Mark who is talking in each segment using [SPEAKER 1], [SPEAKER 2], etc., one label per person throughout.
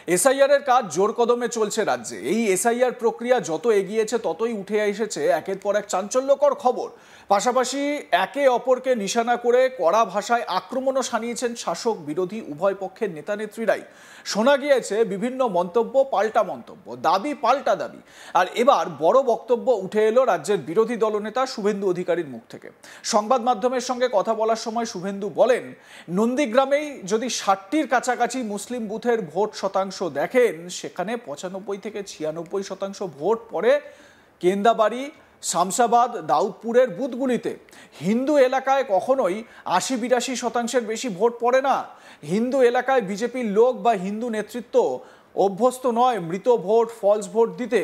[SPEAKER 1] SIR এর কাজ জোর কদমে চলছে রাজ্যে। এই এসআইআর প্রক্রিয়া যত এগিয়েছে ততই উঠে এসেছে একের পর এক চাঞ্চল্যকর খবর। পাশাপাশি একে অপরকে নিশানা করে কড়া ভাষায় আক্রমণও শানিয়েছেন শাসক বিরোধী উভয় পক্ষের নেতা নেত্রীরাই। শোনা গিয়েছে বিভিন্ন মন্তব্য পাল্টা মন্তব্য, দাবি পাল্টা দাবি। আর এবার বড় বক্তব্য উঠে এলো রাজ্যের বিরোধী দলনেতা শুভেন্দু অধিকারীর মুখ থেকে। সংবাদ মাধ্যমের সঙ্গে কথা বলার সময় শুভেন্দু বলেন, নন্দীগ্রামেই যদি 60টির কাছাকাছি মুসলিম বুথের ভোট শতাংশ দেখেন, সেখানে 95 থেকে 96% ভোট পড়ে কেন্দাবাড়ি, শামসাবাদ, দাউদপুরের বুথগুলিতে। হিন্দু এলাকায় কখনোই 80-82% বেশি ভোট পড়ে না। হিন্দু এলাকায় বিজেপির লোক বা হিন্দু নেতৃত্ব অভ্যস্ত নয় মৃত ভোট, ফলস ভোট দিতে।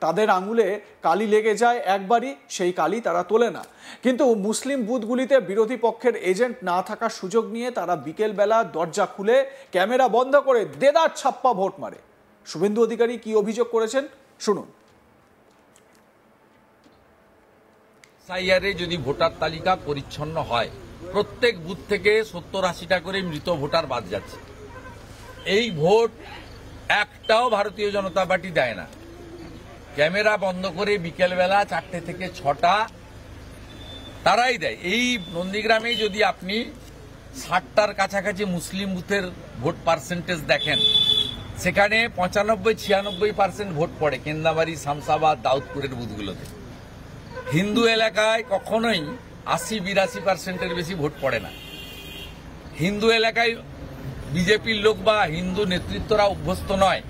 [SPEAKER 1] তাদের আঙুলে কালি লেগে যায় একবারই, সেই কালি তারা তোলে না। কিন্তু মুসলিম বুথগুলিতে বিরোধী পক্ষের এজেন্ট না থাকার সুযোগ নিয়ে তারা বিকেলবেলা দরজা খুলে ক্যামেরা বন্ধ করে দেদার ছাপ্পা ভোট মারে। শুভেন্দু অধিকারী কি অভিযোগ করেছেন শুনুন।
[SPEAKER 2] এসআইআর যদি ভোটার তালিকা পরিচ্ছন্ন হয়, প্রত্যেক বুথ থেকে 70-80টা করে মৃত ভোটার বাদ যাচ্ছে। এই ভোট একটাও ভারতীয় জনতা পার্টি দেয় না। ক্যামেরা বন্ধ করে বিকেলবেলা 4টে থেকে 6টা তারাই দেয়। এই নন্দীগ্রামে যদি আপনি 60টার কাছাকাছি মুসলিম বুথের ভোট পার্সেন্টেজ দেখেন, সেখানে 95-96% ভোট পড়ে কেন্দাবাড়ি, শামসাবাদ, দাউদপুরের বুথগুলোতে। হিন্দু এলাকায় কখনোই 80-82%-এর বেশি ভোট পড়ে না। হিন্দু এলাকায় বিজেপির লোক বা হিন্দু নেতৃত্বরা অভ্যস্ত নয়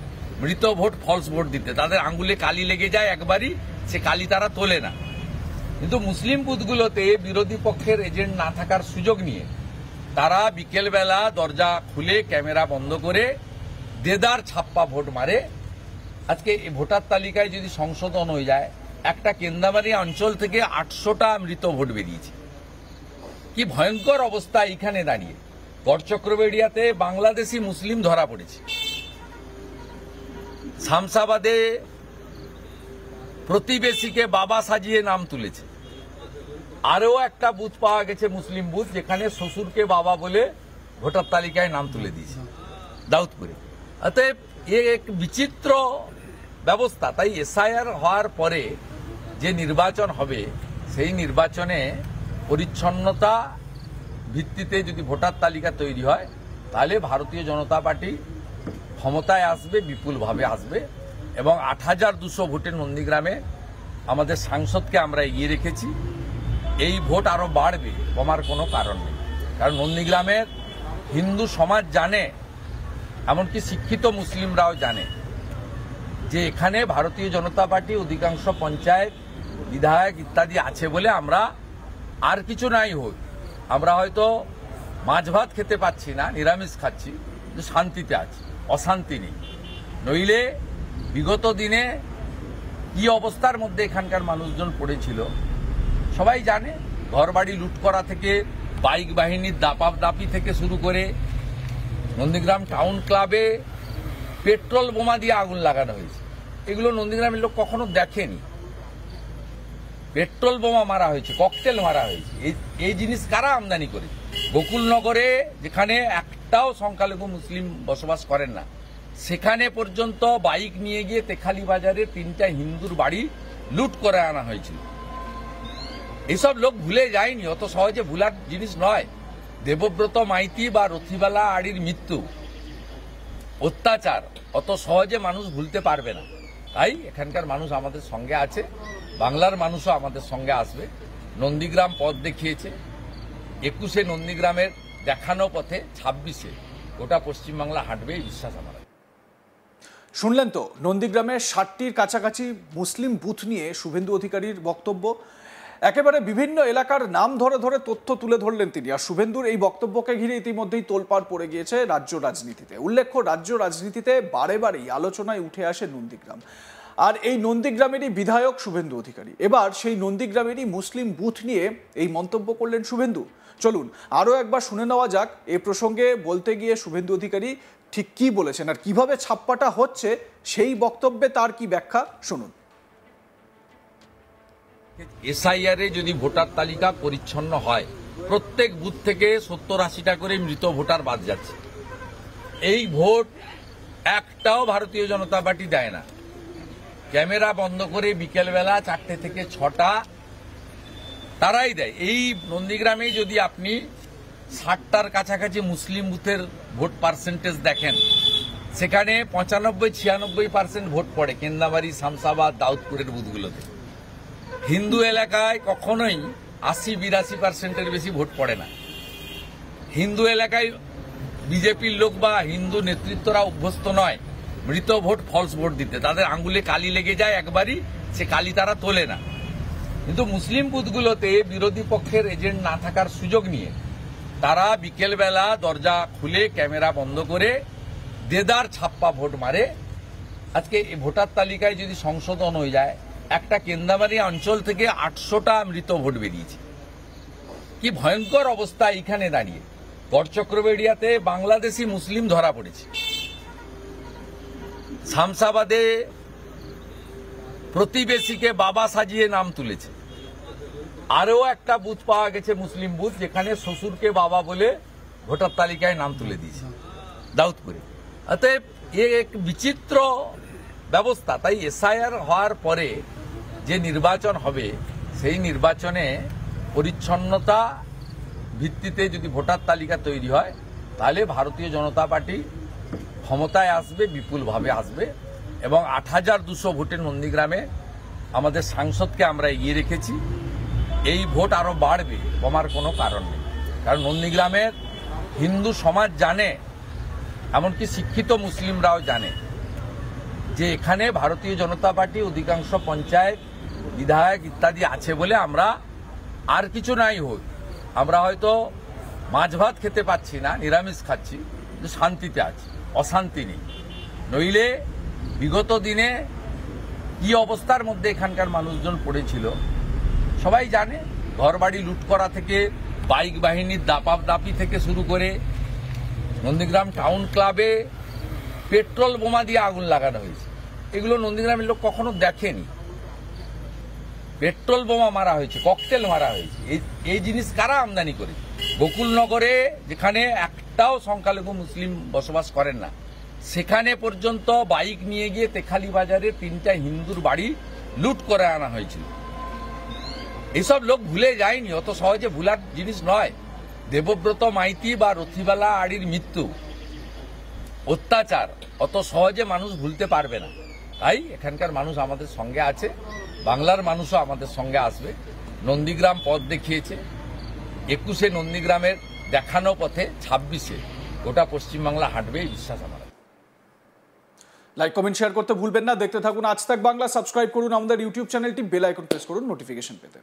[SPEAKER 2] মৃত ভোট, ফলস ভোট দিতে। তাদের আঙ্গুলে কালি লেগে যায় একবারই, সে কালি তারা তোলে না। কিন্তু মুসলিম বুথগুলোতে বিরোধী পক্ষের এজেন্ট না থাকার সুযোগ নিয়ে তারা বিকেলবেলা দরজা খুলে ক্যামেরা বন্ধ করে দেদার ছাপ্পা ভোট মারে। আজকে এই ভোটার তালিকায় যদি সংশোধন হয়ে যায়, একটা কেন্দাবাড়ি অঞ্চল থেকে 800টা মৃত ভোট বেরিয়েছে। কি ভয়ঙ্কর অবস্থা এইখানে দাঁড়িয়ে। গড়চক্রবেড়িয়াতে বাংলাদেশি মুসলিম ধরা পড়েছে। শামসাবাদে প্রতিবেশীকে বাবা সাজিয়ে নাম তুলেছে। আরও একটা বুথ পাওয়া গেছে মুসলিম বুথ, যেখানে শ্বশুরকে বাবা বলে ভোটার তালিকায় নাম তুলে দিয়েছে, দাউদপুরে। অতএব এ এক বিচিত্র ব্যবস্থা। তাই এসআইআর হওয়ার পরে যে নির্বাচন হবে, সেই নির্বাচনে পরিচ্ছন্নতা ভিত্তিতে যদি ভোটার তালিকা তৈরি হয়, তাহলে ভারতীয় জনতা পার্টি ক্ষমতায় আসবে, বিপুলভাবে আসবে। এবং 8200 ভোটের নন্দীগ্রামে আমাদের সাংসদকে আমরা এগিয়ে রেখেছি। এই ভোট আরও বাড়বে, কমার কোনো কারণ নেই। কারণ নন্দীগ্রামের হিন্দু সমাজ জানে, এমনকি শিক্ষিত মুসলিমরাও জানে, যে এখানে ভারতীয় জনতা পার্টি অধিকাংশ পঞ্চায়েত, বিধায়ক ইত্যাদি আছে বলে আমরা আর কিছু নাই হোক, আমরা হয়তো মাছ ভাত খেতে পাচ্ছি না, নিরামিষ খাচ্ছি, কিন্তু শান্তিতে আছি, অশান্তি নেই। নইলে বিগত দিনে কি অবস্থার মধ্যে এখানকার মানুষজন পড়েছিল সবাই জানে। ঘরবাড়ি লুট করা থেকে, বাইক বাহিনীর দাপাদাপি থেকে শুরু করে নন্দীগ্রাম টাউন ক্লাবে পেট্রোল বোমা দিয়ে আগুন লাগানো হয়েছে। এগুলো নন্দীগ্রামের লোক কখনো দেখেনি। পেট্রোল বোমা মারা হয়েছে, ককটেল মারা হয়েছে। এই জিনিস কারা আমদানি করে? গোকুলনগরে, যেখানে একটাও সংখ্যালঘু মুসলিম বসবাস করেন না, সেখানে পর্যন্ত বাইক নিয়ে গিয়ে তেখালি বাজারে 3টা হিন্দুর বাড়ি লুট করে আনা হয়েছিল। এইসব লোক ভুলে যায়নি, অত সহজে ভুলার জিনিস নয়। দেবব্রত মাইতি বা রথিবালা আড়ির মৃত্যু, অত্যাচার অত সহজে মানুষ ভুলতে পারবে না। তাই এখানকার মানুষ আমাদের সঙ্গে আছে, বাংলার মানুষও আমাদের সঙ্গে আসবে। নন্দীগ্রাম পথ দেখিয়েছে। 21-এ নন্দীগ্রামের দেখানো পথে 26-এ গোটা পশ্চিমবাংলা হাঁটবে, এই বিশ্বাস আমার।
[SPEAKER 1] শুনলেন তো নন্দীগ্রামের 60টির কাছাকাছি মুসলিম বুথ নিয়ে শুভেন্দু অধিকারীর বক্তব্য। একেবারে বিভিন্ন এলাকার নাম ধরে ধরে তথ্য তুলে ধরলেন তিনি। আর শুভেন্দুর এই বক্তব্যকে ঘিরে ইতিমধ্যেই তোলপাড় পড়ে গিয়েছে রাজ্য রাজনীতিতে। উল্লেখ্য, রাজ্য রাজনীতিতে বারে বারেই আলোচনায় উঠে আসে নন্দীগ্রাম। আর এই নন্দীগ্রামেরই বিধায়ক শুভেন্দু অধিকারী। এবার সেই নন্দীগ্রামেরই মুসলিম বুথ নিয়ে এই মন্তব্য করলেন শুভেন্দু। চলুন আরও একবার শুনে নেওয়া যাক এ প্রসঙ্গে বলতে গিয়ে শুভেন্দু অধিকারী ঠিক কি বলেছেন আর কিভাবে ছাপ্পাটা হচ্ছে সেই বক্তব্যে তার কি ব্যাখ্যা শুনুন।
[SPEAKER 2] এসআইআর যদি ভোটার তালিকা পরিচ্ছন্ন হয়, প্রত্যেক বুথ থেকে 70-80টা করে মৃত ভোটার বাদ যাচ্ছে। এই ভোট একটাও ভারতীয় জনতা পার্টি দেয় না। ক্যামেরা বন্ধ করে বিকেলবেলা 4টে থেকে 6টা তারাই দেয়। এই নন্দীগ্রামে যদি আপনি 60টার কাছাকাছি মুসলিম বুথের ভোট পার্সেন্টেজ দেখেন, সেখানে 95-96% ভোট পড়ে কেন্দামারি, শামসাবাদ, দাউদপুরের বুথগুলোতে। হিন্দু এলাকায় কখনোই 80-82%-এর বেশি ভোট পড়ে না। হিন্দু এলাকায় বিজেপির লোক বা হিন্দু নেতৃত্বরা অভ্যস্ত নয় মৃত ভোট, ফলস ভোট দিতে। তাদের আঙ্গুলে কালি লেগে যায় একবারই, সে কালি তারা তোলে না। কিন্তু মুসলিম বুথগুলোতে বিরোধী পক্ষের এজেন্ট না থাকার সুযোগ নিয়ে তারা বিকেলবেলা দরজা খুলে ক্যামেরা বন্ধ করে দেদার ছাপ্পা ভোট মারে। আজকে এই ভোটার তালিকায় যদি সংশোধন হয়ে যায়, একটা কেন্দামারি অঞ্চল থেকে 800টা মৃত ভোট বেরিয়েছে। কি ভয়ঙ্কর অবস্থা এখানে দাঁড়িয়ে। গড়চক্রবেড়িয়াতে বাংলাদেশি মুসলিম ধরা পড়েছে। শামসাবাদে প্রতিবেশীকে বাবা সাজিয়ে নাম তুলেছে। আরও একটা বুথ পাওয়া গেছে মুসলিম বুথ, যেখানে শ্বশুরকে বাবা বলে ভোটার তালিকায় নাম তুলে দিয়েছে, দাউদপুরে। অতএব এ এক বিচিত্র ব্যবস্থা। তাই এসআইআর হওয়ার পরে যে নির্বাচন হবে, সেই নির্বাচনে পরিচ্ছন্নতা ভিত্তিতে যদি ভোটার তালিকা তৈরি হয়, তাহলে ভারতীয় জনতা পার্টি ক্ষমতায় আসবে, বিপুলভাবে আসবে। এবং 8200 ভোটের নন্দীগ্রামে আমাদের সাংসদকে আমরা এগিয়ে রেখেছি। এই ভোট আরো বাড়বে, কমার কোনো কারণ নেই। কারণ নন্দীগ্রামের হিন্দু সমাজ জানে, এমনকি শিক্ষিত মুসলিমরাও জানে, যে এখানে ভারতীয় জনতা পার্টি অধিকাংশ পঞ্চায়েত, বিধায়ক ইত্যাদি আছে বলে আমরা আর কিছু নাই হোক, আমরা হয়তো মাছ ভাত খেতে পাচ্ছি না, নিরামিষ খাচ্ছি, কিন্তু শান্তিতে আছি, অশান্তি নেই। নইলে বিগত দিনে কি অবস্থার মধ্যে এখানকার মানুষজন পড়েছিল সবাই জানে। ঘরবাড়ি লুট করা থেকে, বাইক বাহিনীর দাপাদাপি থেকে শুরু করে নন্দীগ্রাম টাউন ক্লাবে পেট্রোল বোমা দিয়ে আগুন লাগানো হয়েছে। এগুলো নন্দীগ্রামের লোক কখনো দেখেনি। পেট্রোল বোমা মারা হয়েছে, ককটেল মারা হয়েছে। এই জিনিস কারা আমদানি করে? গোকুলনগরে, যেখানে একটাও সংখ্যালঘু মুসলিম বসবাস করেন না, সেখানে পর্যন্ত বাইক নিয়ে গিয়ে তেখালি বাজারে 3টা হিন্দুর বাড়ি লুট করে আনা হয়েছিল। এইসব লোক ভুলে যায়নি, অত সহজে ভুলার জিনিস নয়। দেবব্রত মাইতি বা রথিবালা আড়ির মৃত্যু, অত্যাচার অত সহজে মানুষ ভুলতে পারবে না। তাই এখানকার মানুষ আমাদের সঙ্গে আছে, বাংলার মানুষও আমাদের সঙ্গে আসবে। নন্দীগ্রাম পথ দেখিয়েছে। 21-এ নন্দীগ্রামের দেখানো পথে 26-এ গোটা পশ্চিমবাংলা হাঁটবে, এই বিশ্বাস আমার।
[SPEAKER 1] লাইক, কমেন্ট, শেয়ার করতে ভুলবেন না। দেখতে থাকুন আজ তাক বাংলা। সাবস্ক্রাইব করুন আমাদের ইউটিউব চ্যানেলটি, বেল আইকন প্রেস করুন নোটিফিকেশন পেতে।